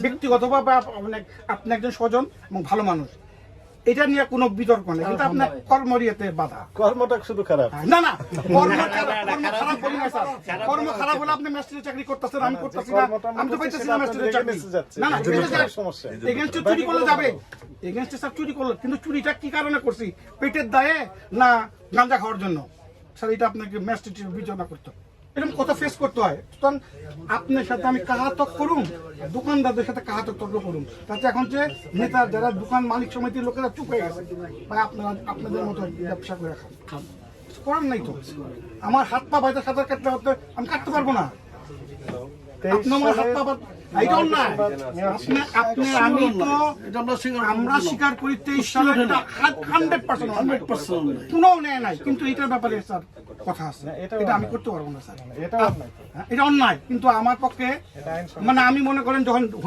ব্যক্তিগতভাবে আপনি একজন স্বজন এবং ভালো মানুষ, এটা নিয়ে কোনো বিতর্ক নেই, কিন্তু আপনার কর্মরিয়াতে বাধা। কর্মটা শুধু খারাপ না না, কর্ম খারাপ বলি না স্যার, কর্ম খারাপ হলে আপনি ম্যাজিস্ট্রেট চাকরি করতেছেন, আমি করতেছি না, আমি তো পাইতেছি না ম্যাজিস্ট্রেট চাকরি। না না, সমস্যা এগেইনস্টে চুরি করলে যাবে, এগেইনস্টে স্যার চুরি করলে, কিন্তু চুরিটা কি কারণে করছি, পেটের দায়ে না গাঁজা খাওয়ার জন্য, স্যার এটা আপনাকে ম্যাজিস্ট্রেট বিবেচনা করতে হবে, এরকম কথা ফেস করতে হয়। তখন আপনার সাথে আমি কাহাতক করুন, দোকানদারদের সাথে কাহাতক তর্ক করুন, তাতে এখন যে নেতা যারা দোকান মালিক সমিতির লোকেরা চুপ হয়ে গেছে, ভাই আপনারা আপনাদের মতো ব্যবসা করে খান, করার নাই তো। আমার হাত পা বাইতে সাঁতার কাটতে হতে আমি কাটতে পারবো না, আপনি আমার হাত পা এইটা অন্যায়। আপনি আমি তো আমরা স্বীকার করি 23 সালে 100% কোনো অন্যায় নাই, কিন্তু এটার ব্যাপারে স্যার কথা আছে, এটা আমি করতে পারবো না স্যার, এটা অন্যায়, কিন্তু আমার পক্ষে মানে আমি মনে করেন যখন